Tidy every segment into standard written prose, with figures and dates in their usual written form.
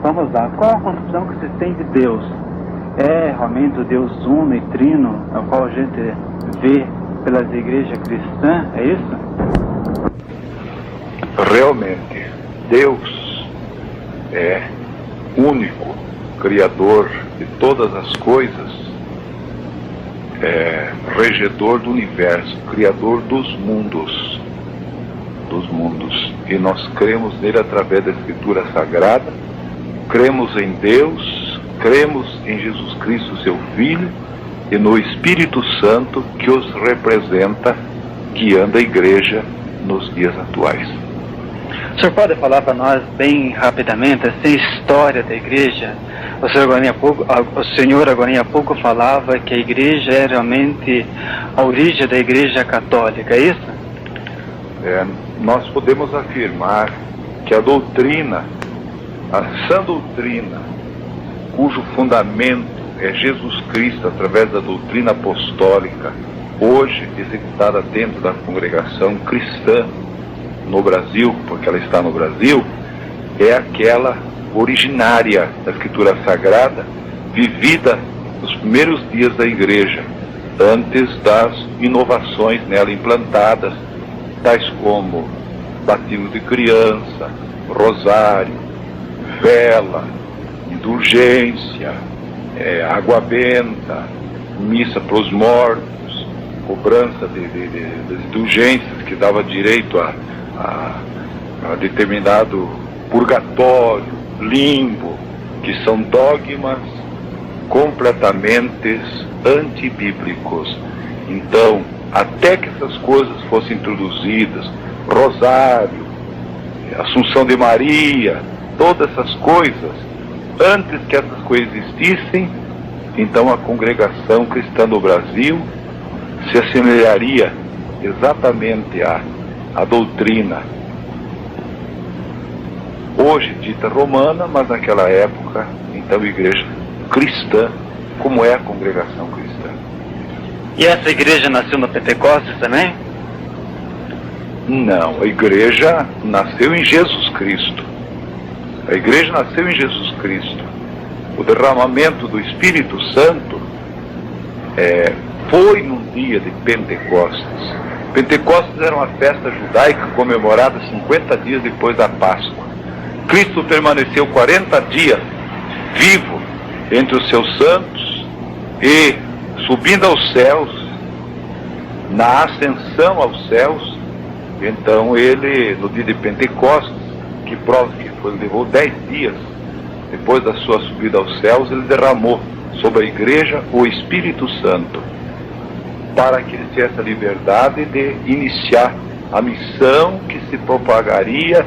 vamos lá, qual a concepção que vocês têm de Deus? É realmente o Deus uno e trino, ao qual a gente vê pelas igrejas cristãs, é isso? Realmente, Deus é único, Criador de todas as coisas, regedor do universo, Criador dos mundos, e nós cremos nele através da Escritura Sagrada, cremos em Deus, cremos em Jesus Cristo, seu Filho, e no Espírito Santo que os representa, guiando a igreja nos dias atuais. O senhor pode falar para nós bem rapidamente assim, a história da igreja? O senhor agora há pouco falava que a igreja é realmente a origem da igreja católica, é isso? Nós podemos afirmar que a doutrina, a sã doutrina, cujo fundamento é Jesus Cristo através da doutrina apostólica, hoje executada dentro da congregação cristã no Brasil, porque ela está no Brasil, é aquela originária da Escritura Sagrada, vivida nos primeiros dias da igreja, antes das inovações nela implantadas, tais como batismo de criança, rosário, vela, indulgência, água benta, missa para os mortos, cobrança das indulgências que dava direito a determinado purgatório, limbo, que são dogmas completamente antibíblicos. Então, até que essas coisas fossem introduzidas, rosário, Assunção de Maria, todas essas coisas, antes que essas coisas existissem, então a congregação cristã do Brasil se assemelharia exatamente à doutrina hoje dita romana, mas naquela época, então, igreja cristã, como é a congregação cristã. E essa igreja nasceu no Pentecostes também? Não, a igreja nasceu em Jesus Cristo. A igreja nasceu em Jesus Cristo. O derramamento do Espírito Santo foi num dia de Pentecostes. Pentecostes era uma festa judaica comemorada 50 dias depois da Páscoa. Cristo permaneceu 40 dias vivo entre os seus santos e subindo aos céus, na ascensão aos céus. Então ele, no dia de Pentecostes, que prova que levou 10 dias depois da sua subida aos céus, ele derramou sobre a igreja o Espírito Santo, para que ele tivesse a liberdade de iniciar a missão que se propagaria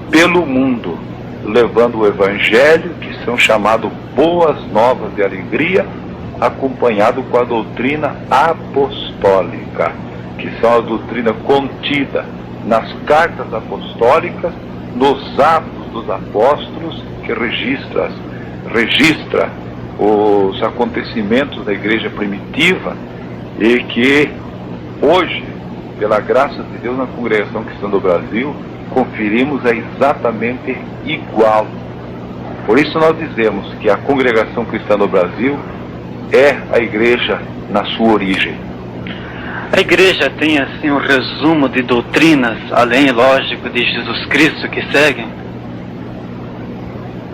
pelo mundo, levando o Evangelho, que são chamados boas novas de alegria, acompanhado com a doutrina apostólica, que são a doutrina contida nas cartas apostólicas, nos Atos dos Apóstolos, que registra os acontecimentos da igreja primitiva, e que hoje, pela graça de Deus, na congregação cristã do Brasil, conferimos exatamente igual. Por isso nós dizemos que a congregação cristã do Brasil é a igreja na sua origem. A igreja tem assim um resumo de doutrinas, além, lógico, de Jesus Cristo que seguem?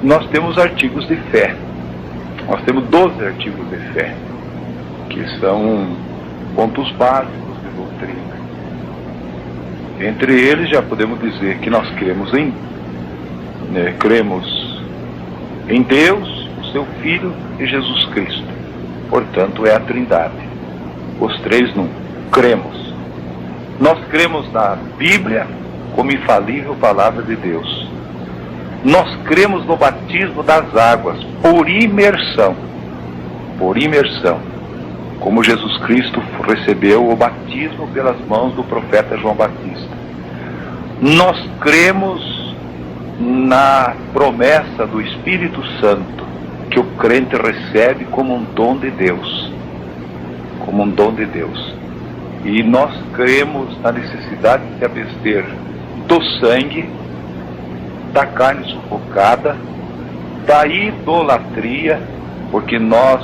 Nós temos artigos de fé. Nós temos 12 artigos de fé, que são pontos básicos de doutrina. Entre eles já podemos dizer que nós cremos em Deus, o seu Filho e Jesus Cristo. Portanto, é a Trindade. Os três num. Cremos. Nós cremos na Bíblia como infalível palavra de Deus. Nós cremos no batismo das águas por imersão. Por imersão. Como Jesus Cristo recebeu o batismo pelas mãos do profeta João Batista. Nós cremos na promessa do Espírito Santo, que o crente recebe como um dom de Deus. Como um dom de Deus. E nós cremos na necessidade de se abster do sangue, da carne sufocada da idolatria, porque nós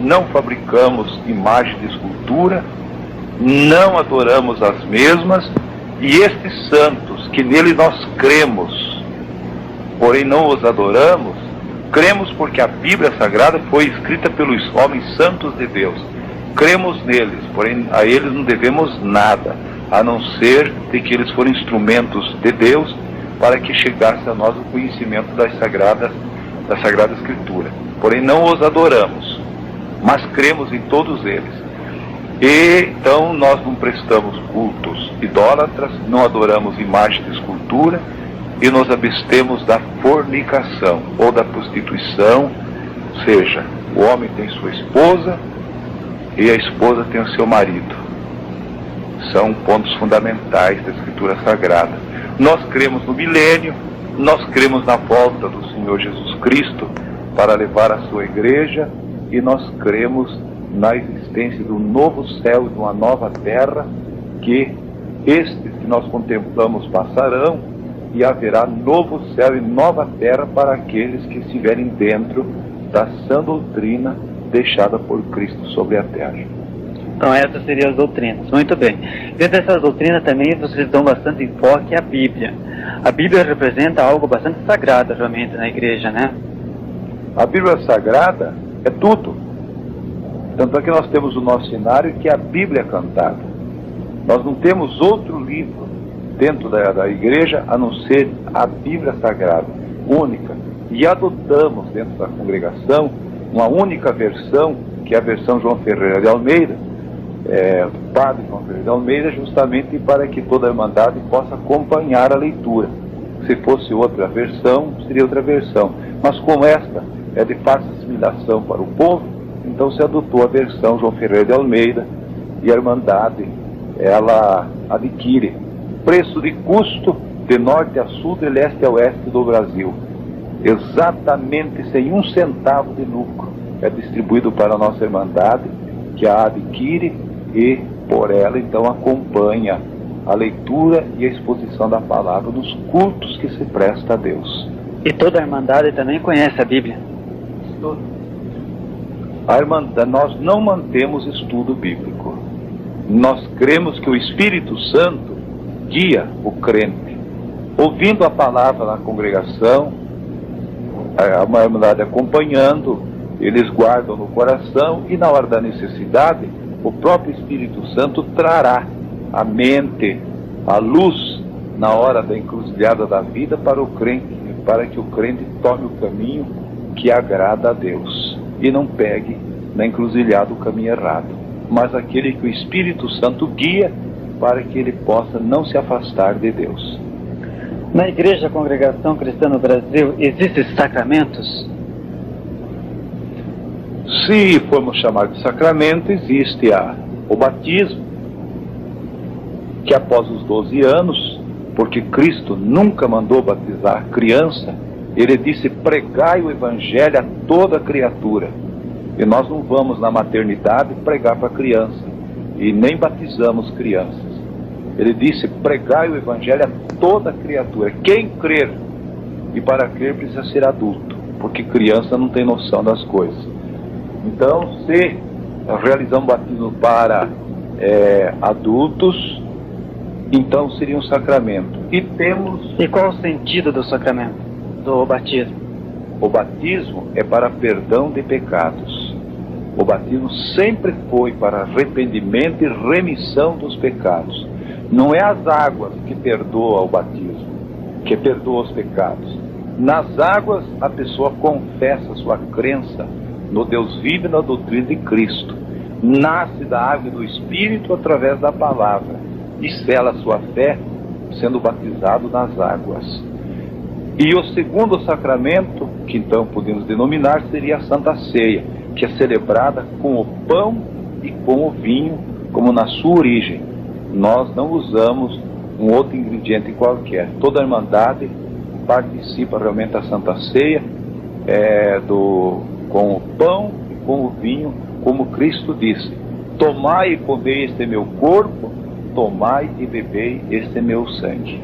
não fabricamos imagem de escultura, não adoramos as mesmas, e estes santos, que nele nós cremos, porém não os adoramos, cremos porque a Bíblia Sagrada foi escrita pelos homens santos de Deus. Cremos neles, porém a eles não devemos nada, a não ser de que eles foram instrumentos de Deus para que chegasse a nós o conhecimento da Sagrada Escritura. Porém não os adoramos, mas cremos em todos eles. E então nós não prestamos cultos idólatras, não adoramos imagem de escultura e nos abstemos da fornicação ou da prostituição, ou seja, o homem tem sua esposa e a esposa tem o seu marido. São pontos fundamentais da Escritura Sagrada. Nós cremos no milênio, nós cremos na volta do Senhor Jesus Cristo para levar a sua igreja, e nós cremos na existência do novo céu e de uma nova terra, que estes que nós contemplamos passarão, e haverá novo céu e nova terra para aqueles que estiverem dentro da sã doutrina deixada por Cristo sobre a terra. Então essas seriam as doutrinas. Muito bem. Dentro dessas doutrinas também vocês dão bastante enfoque à Bíblia. A Bíblia representa algo bastante sagrado realmente na igreja, né? A Bíblia Sagrada é tudo. Tanto é que nós temos o nosso cenário, que é a Bíblia cantada. Nós não temos outro livro dentro da igreja a não ser a Bíblia Sagrada, única. E adotamos dentro da congregação uma única versão, que é a versão João Ferreira de Almeida, Padre João Ferreira de Almeida, justamente para que toda a Irmandade possa acompanhar a leitura. Se fosse outra versão, seria outra versão. Mas como esta é de fácil assimilação para o povo, então se adotou a versão João Ferreira de Almeida, e a Irmandade, ela adquire preço de custo de norte a sul, de leste a oeste do Brasil. Exatamente sem um centavo de lucro é distribuído para a nossa Irmandade, que a adquire e por ela então acompanha a leitura e a exposição da palavra nos cultos que se presta a Deus. E toda a Irmandade também conhece a Bíblia? A Irmandade, nós não mantemos estudo bíblico. Nós cremos que o Espírito Santo guia o crente. Ouvindo a palavra na congregação, a Irmandade acompanhando, eles guardam no coração, e na hora da necessidade, o próprio Espírito Santo trará a mente, a luz, na hora da encruzilhada da vida para o crente, para que o crente tome o caminho que agrada a Deus e não pegue na encruzilhada o caminho errado, mas aquele que o Espírito Santo guia para que ele possa não se afastar de Deus. Na Igreja Congregação Cristã no Brasil, existem sacramentos? Se formos chamar de sacramento, existe o batismo, que após os 12 anos, porque Cristo nunca mandou batizar criança, ele disse: pregai o Evangelho a toda criatura. E nós não vamos na maternidade pregar para criança, e nem batizamos crianças. Ele disse: pregai o Evangelho a toda criatura, quem crer, e para crer precisa ser adulto, porque criança não tem noção das coisas. Então, se realizamos batismo para adultos, então seria um sacramento. E qual o sentido do sacramento, do batismo? O batismo é para perdão de pecados. O batismo sempre foi para arrependimento e remissão dos pecados. Não é as águas que perdoam o batismo, que perdoam os pecados. Nas águas a pessoa confessa sua crença no Deus vivo e na doutrina de Cristo. Nasce da água e do Espírito através da palavra e sela sua fé sendo batizado nas águas. E o segundo sacramento, que então podemos denominar, seria a Santa Ceia, que é celebrada com o pão e com o vinho, como na sua origem. Nós não usamos um outro ingrediente qualquer. Toda a Irmandade participa realmente da Santa Ceia, com o pão e com o vinho, como Cristo disse: tomai e comei este meu corpo, tomai e bebei este meu sangue.